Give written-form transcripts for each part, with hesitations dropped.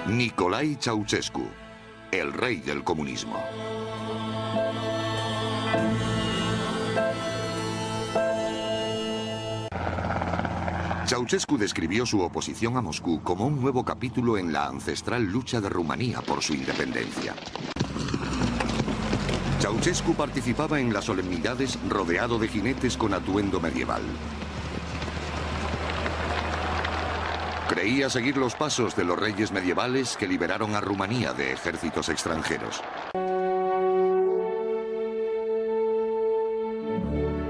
Nicolae Ceausescu, el rey del comunismo. Ceausescu describió su oposición a Moscú como un nuevo capítulo en la ancestral lucha de Rumanía por su independencia. Ceausescu participaba en las solemnidades rodeado de jinetes con atuendo medieval. Creía seguir los pasos de los reyes medievales que liberaron a Rumanía de ejércitos extranjeros.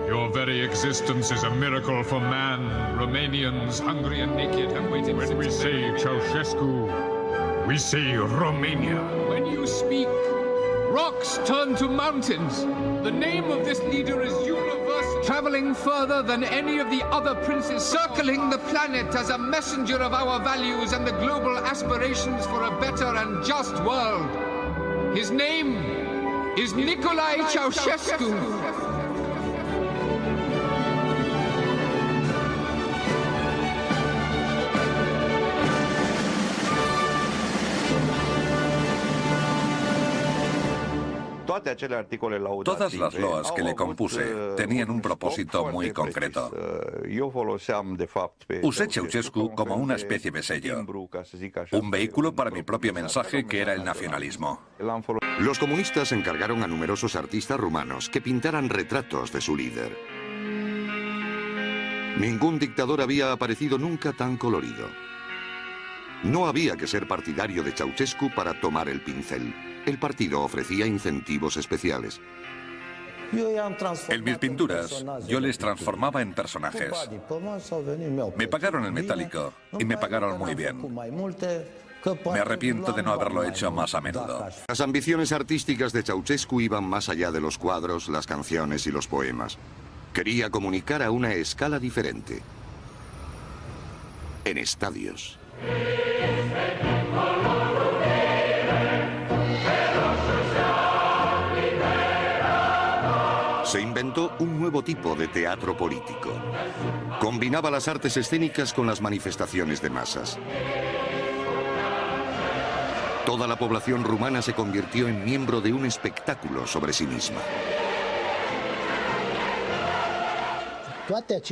Your very existence is a miracle for man. Romanians, hungry and naked, have waited. When we say Ceausescu, we say Romania. When you speak, rocks turn to mountains. The name of this leader is universal, traveling further than any of the other princes, circling the planet as a messenger of our values and the global aspirations for a better and just world. His name is Nicolae Ceausescu. Todas las loas que le compuse tenían un propósito muy concreto. Usé Ceausescu como una especie de sello, un vehículo para mi propio mensaje que era el nacionalismo. Los comunistas encargaron a numerosos artistas rumanos que pintaran retratos de su líder. Ningún dictador había aparecido nunca tan colorido. No había que ser partidario de Ceausescu para tomar el pincel. El partido ofrecía incentivos especiales. En mis pinturas, yo les transformaba en personajes. Me pagaron el metálico y me pagaron muy bien. Me arrepiento de no haberlo hecho más a menudo. Las ambiciones artísticas de Ceausescu iban más allá de los cuadros, las canciones y los poemas. Quería comunicar a una escala diferente. En estadios. Se inventó un nuevo tipo de teatro político. Combinaba las artes escénicas con las manifestaciones de masas. Toda la población rumana se convirtió en miembro de un espectáculo sobre sí misma.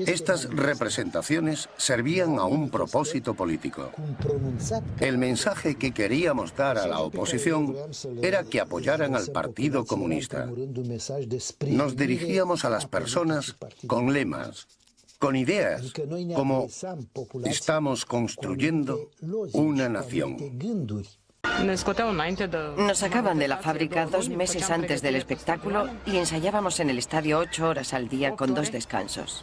Estas representaciones servían a un propósito político. El mensaje que queríamos dar a la oposición era que apoyaran al Partido Comunista. Nos dirigíamos a las personas con lemas, con ideas, como estamos construyendo una nación. Nos sacaban de la fábrica 2 meses antes del espectáculo y ensayábamos en el estadio 8 horas al día con 2 descansos.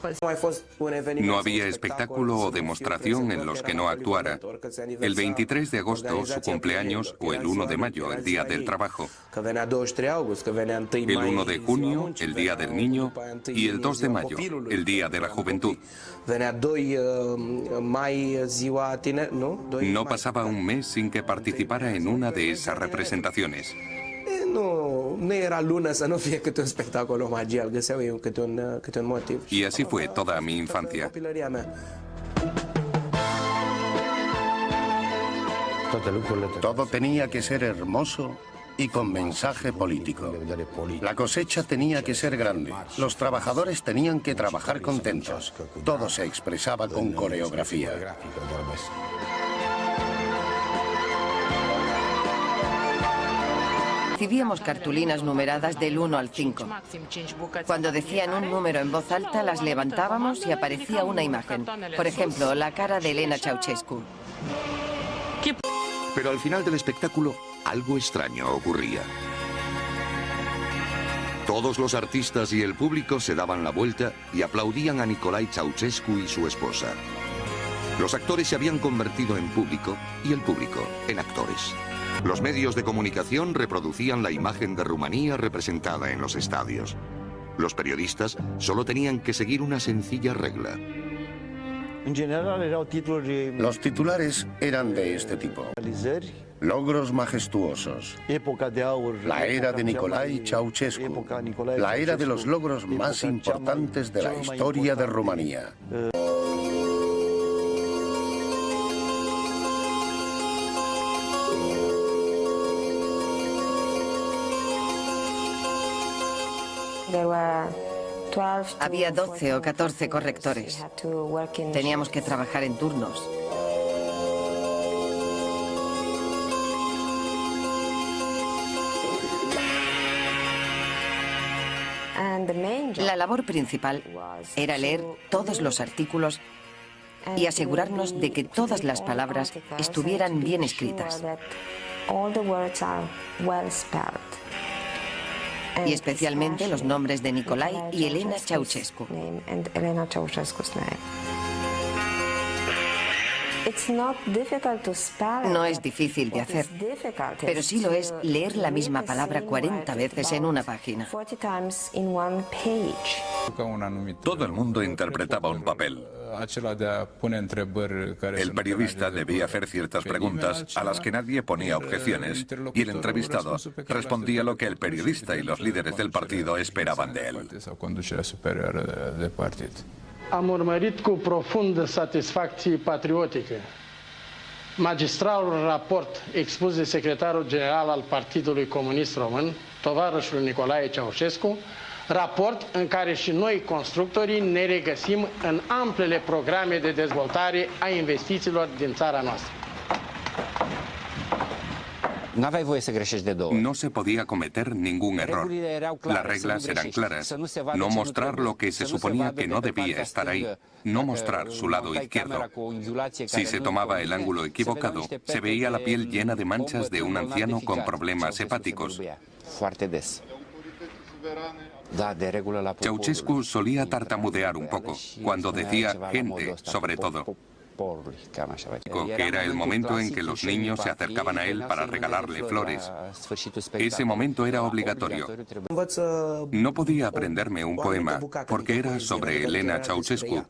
No había espectáculo o demostración en los que no actuara. El 23 de agosto, su cumpleaños, o el 1 de mayo, el Día del Trabajo. El 1 de junio, el Día del Niño, y el 2 de mayo, el Día de la Juventud. No pasaba un mes sin que participara en una de esas representaciones. Y así fue toda mi infancia. Todo tenía que ser hermoso y con mensaje político. La cosecha tenía que ser grande. Los trabajadores tenían que trabajar contentos. Todo se expresaba con coreografía. Recibíamos cartulinas numeradas del 1 al 5. Cuando decían un número en voz alta, las levantábamos y aparecía una imagen. Por ejemplo, la cara de Elena Ceausescu. Pero al final del espectáculo, algo extraño ocurría. Todos los artistas y el público se daban la vuelta y aplaudían a Nicolae Ceausescu y su esposa. Los actores se habían convertido en público y el público en actores. Los medios de comunicación reproducían la imagen de Rumanía representada en los estadios. Los periodistas solo tenían que seguir una sencilla regla. Los titulares eran de este tipo: logros majestuosos, la era de Nicolae Ceausescu, la era de los logros más importantes de la historia de Rumanía. Había 12 o 14 correctores. Teníamos que trabajar en turnos. La labor principal era leer todos los artículos y asegurarnos de que todas las palabras estuvieran bien escritas. Y especialmente los nombres de Nicolae y Elena Ceausescu. No es difícil de hacer, pero sí lo es leer la misma palabra 40 veces en una página. Todo el mundo interpretaba un papel. El periodista debía hacer ciertas preguntas a las que nadie ponía objeciones y el entrevistado respondía lo que el periodista y los líderes del partido esperaban de él. Am urmărit cu profundă satisfacție patriotică magistralul raport expus de secretarul general al Partidului Comunist Român, tovarășul Nicolae Ceaușescu, raport în care și noi, constructorii, ne regăsim în amplele programe de dezvoltare a investițiilor din țara noastră. No se podía cometer ningún error. Las reglas eran claras. No mostrar lo que se suponía que no debía estar ahí. No mostrar su lado izquierdo. Si se tomaba el ángulo equivocado, se veía la piel llena de manchas de un anciano con problemas hepáticos. Ceausescu solía tartamudear un poco, cuando decía gente, sobre todo. Que era el momento en que los niños se acercaban a él para regalarle flores. Ese momento era obligatorio. No podía aprenderme un poema porque era sobre Elena Ceausescu.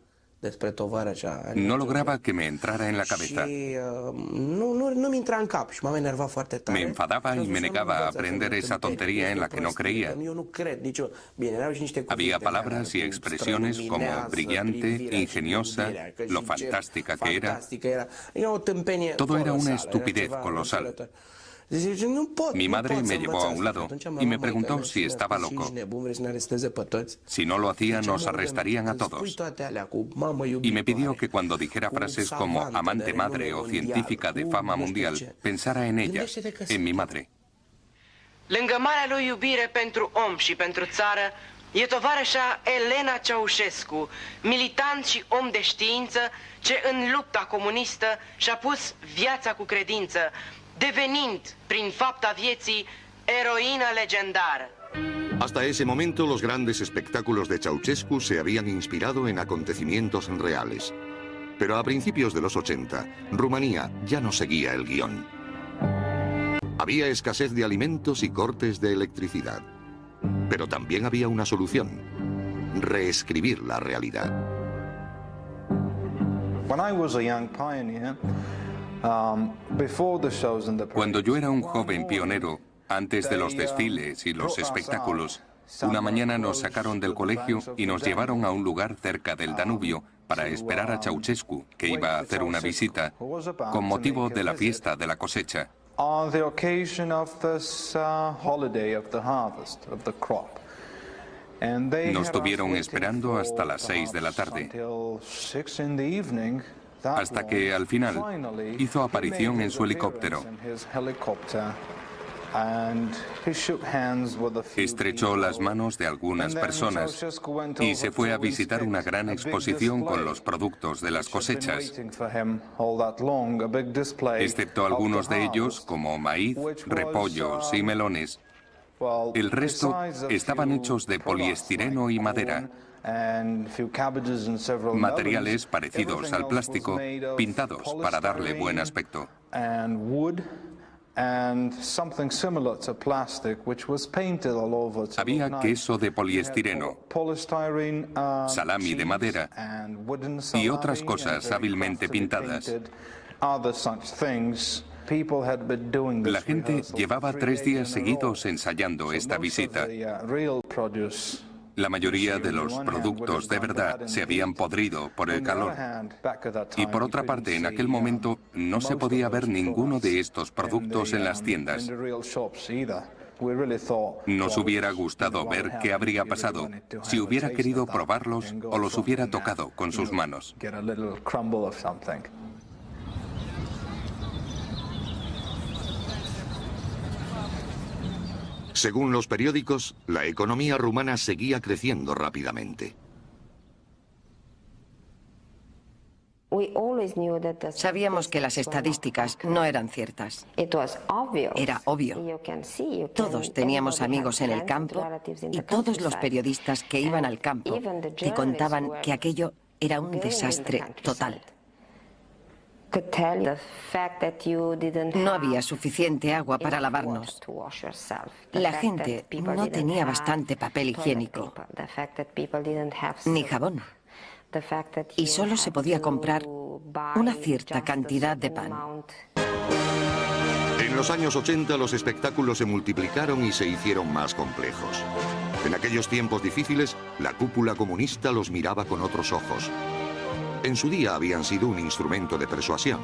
No lograba que me entrara en la cabeza. Me enfadaba y me negaba a aprender esa tontería en la que no creía. Había palabras y expresiones como brillante, ingeniosa, lo fantástica que era. Todo era una estupidez colosal. Mi madre me llevó a un lado y me preguntó si estaba loco. Si no lo hacía, nos arrestarían a todos. Y me pidió que cuando dijera frases como amante madre o científica de fama mundial, pensara en ella, en mi madre. Lângă marea lui iubire pentru om și pentru țară, e tovarășa Elena Ceaușescu, militant și om de știință, ce în lupta comunistă și-a pus viața cu credință, devenind, prin fapta vieții, eroină legendară. Hasta ese momento, los grandes espectáculos de Ceausescu se habían inspirado en acontecimientos reales. Pero a principios de los 80, Rumanía ya no seguía el guión. Había escasez de alimentos y cortes de electricidad. Pero también había una solución: reescribir la realidad. Cuando yo era un joven pionero, antes de los desfiles y los espectáculos, una mañana nos sacaron del colegio y nos llevaron a un lugar cerca del Danubio para esperar a Ceausescu, que iba a hacer una visita con motivo de la fiesta de la cosecha. Nos tuvieron esperando hasta las 6 de la tarde, hasta que al final hizo aparición en su helicóptero. Estrechó las manos de algunas personas y se fue a visitar una gran exposición con los productos de las cosechas, excepto algunos de ellos como maíz, repollos y melones. El resto estaban hechos de poliestireno y madera, materiales parecidos al plástico, pintados para darle buen aspecto. Había queso de poliestireno, salami de madera y otras cosas hábilmente pintadas. La gente llevaba 3 días seguidos ensayando esta visita. La mayoría de los productos de verdad se habían podrido por el calor. Y por otra parte, en aquel momento no se podía ver ninguno de estos productos en las tiendas. Nos hubiera gustado ver qué habría pasado si hubiera querido probarlos o los hubiera tocado con sus manos. Según los periódicos, la economía rumana seguía creciendo rápidamente. Sabíamos que las estadísticas no eran ciertas. Era obvio. Todos teníamos amigos en el campo y todos los periodistas que iban al campo te contaban que aquello era un desastre total. No había suficiente agua para lavarnos. La gente no tenía bastante papel higiénico, ni jabón. Y solo se podía comprar una cierta cantidad de pan. En los años 80 los espectáculos se multiplicaron y se hicieron más complejos. En aquellos tiempos difíciles, la cúpula comunista los miraba con otros ojos. En su día habían sido un instrumento de persuasión.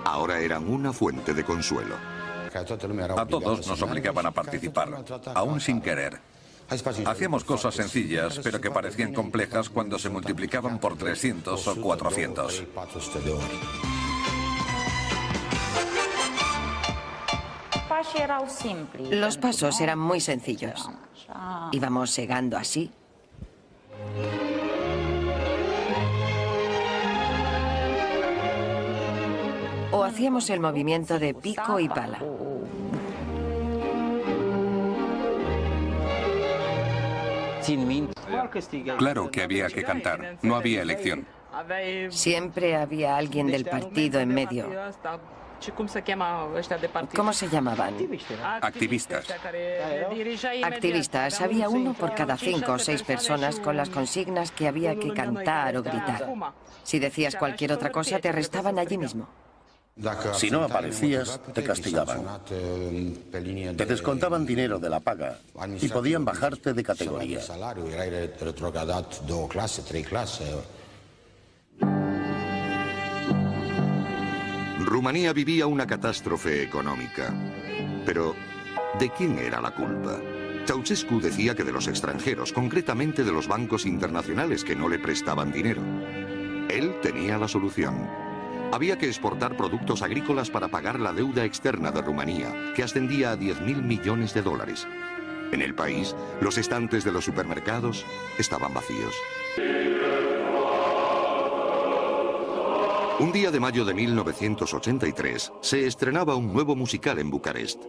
Ahora eran una fuente de consuelo. A todos nos obligaban a participar, aún sin querer. Hacíamos cosas sencillas, pero que parecían complejas cuando se multiplicaban por 300 o 400. Los pasos eran muy sencillos. Íbamos segando así. O hacíamos el movimiento de pico y pala. Claro que había que cantar, no había elección. Siempre había alguien del partido en medio. ¿Cómo se llamaban? Activistas. Activistas. Había uno por cada 5 o 6 personas con las consignas que había que cantar o gritar. Si decías cualquier otra cosa, te arrestaban allí mismo. Si no aparecías, te castigaban. Te descontaban dinero de la paga y podían bajarte de categoría. Rumanía vivía una catástrofe económica. Pero, ¿de quién era la culpa? Ceausescu decía que de los extranjeros, concretamente de los bancos internacionales que no le prestaban dinero. Él tenía la solución. Había que exportar productos agrícolas para pagar la deuda externa de Rumanía, que ascendía a 10.000 millones de dólares. En el país, los estantes de los supermercados estaban vacíos. Un día de mayo de 1983, se estrenaba un nuevo musical en Bucarest.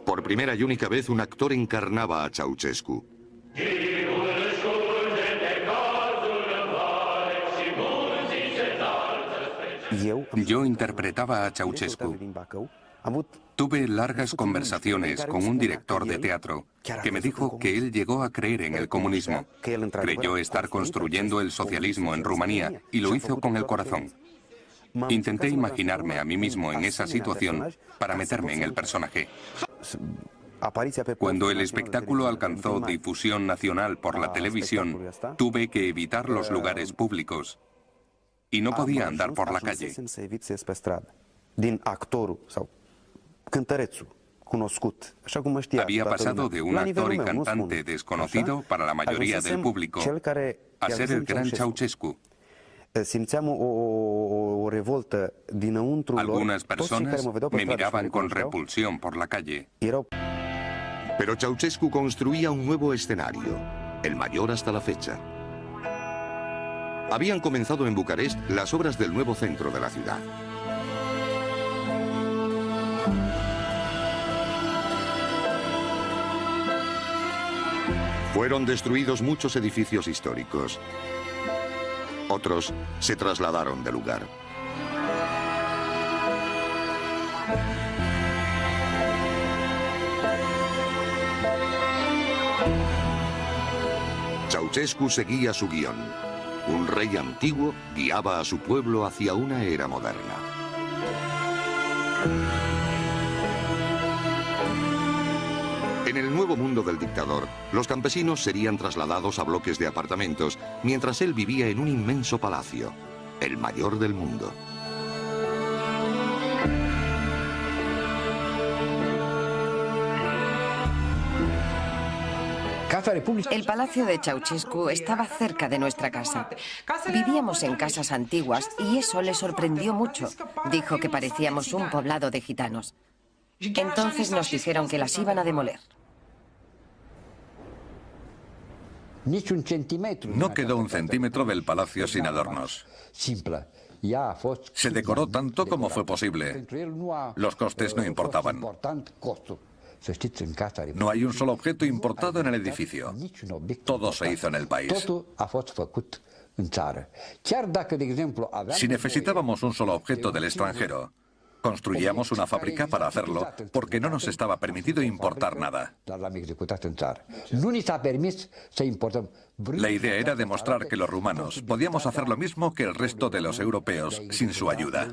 Por primera y única vez, un actor encarnaba a Ceausescu. Yo interpretaba a Ceausescu. Tuve largas conversaciones con un director de teatro que me dijo que él llegó a creer en el comunismo. Creyó estar construyendo el socialismo en Rumanía y lo hizo con el corazón. Intenté imaginarme a mí mismo en esa situación para meterme en el personaje. Cuando el espectáculo alcanzó difusión nacional por la televisión, tuve que evitar los lugares públicos y no podía andar por la calle. Había pasado de un actor y cantante desconocido para la mayoría del público a ser el gran Ceausescu. Algunas personas me miraban con repulsión por la calle. Pero Ceausescu construía un nuevo escenario, el mayor hasta la fecha. Habían comenzado en Bucarest las obras del nuevo centro de la ciudad. Fueron destruidos muchos edificios históricos. Otros se trasladaron de lugar. Ceausescu seguía su guión. Un rey antiguo guiaba a su pueblo hacia una era moderna. En el nuevo mundo del dictador, los campesinos serían trasladados a bloques de apartamentos, mientras él vivía en un inmenso palacio, el mayor del mundo. El palacio de Ceausescu estaba cerca de nuestra casa. Vivíamos en casas antiguas y eso le sorprendió mucho. Dijo que parecíamos un poblado de gitanos. Entonces nos dijeron que las iban a demoler. No quedó un centímetro del palacio sin adornos. Se decoró tanto como fue posible. Los costes no importaban. No hay un solo objeto importado en el edificio. Todo se hizo en el país. Si necesitábamos un solo objeto del extranjero, construíamos una fábrica para hacerlo, porque no nos estaba permitido importar nada. La idea era demostrar que los rumanos podíamos hacer lo mismo que el resto de los europeos sin su ayuda.